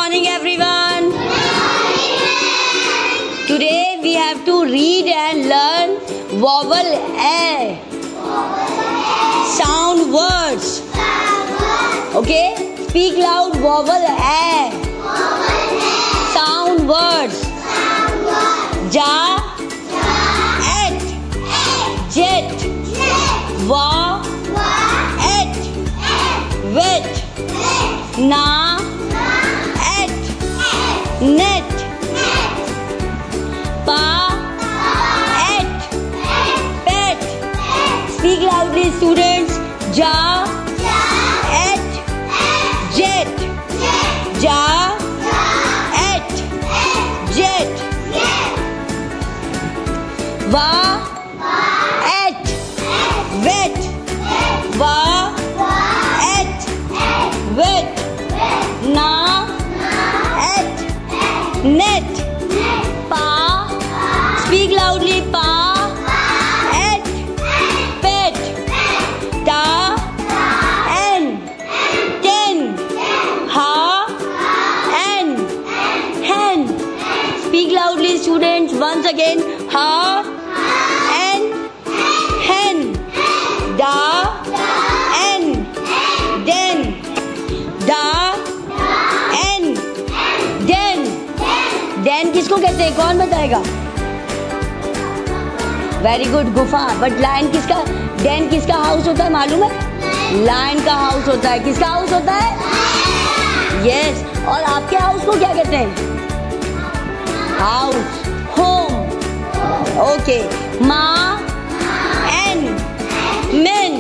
morning, everyone. Today we have to read and learn vowel A. Sound words. Okay? Speak loud. Vowel A. Sound words. Ja, et, jet, wa, et, wet, na, et, net, pa, et, pet. Speak loudly, students. Ja, et, jet, ja, et, jet. Va, et, wet, va, et, wet, na, et, net, pa, speak loudly, pa, et, pet, ta, en, ten, ha, en, hen. Speak loudly, students, once again, ha, en, hen, da, en, den, da, en, den. Den किसको कहते हैं? कौन बताएगा? Very good, गुफा. But lion किसका, den किसका house होता है मालूम है? लायन का हाउस होता है. किसका हाउस होता है? यस. और आपके हाउस को क्या कहते हैं? House, home. ओके. माँ, N, men,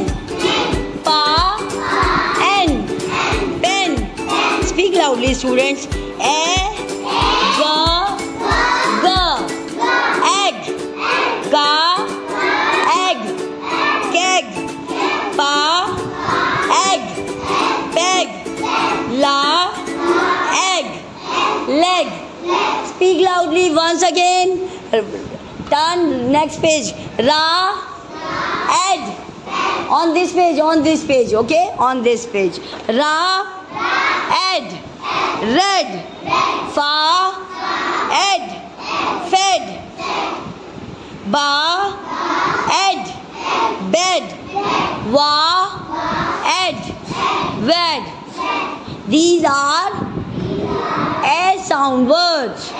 pa, en, pen. Speak loudly, students. A, ga, egg, ga, egg, keg, pa, egg, peg, la, egg, leg. Speak loudly once again. Turn next page. Ra, ed. On this page, okay? On this page. Ra, ed, red. Fa, ed, fed. Ba, ed, bed. Wa, ed, wed. These are A sound words.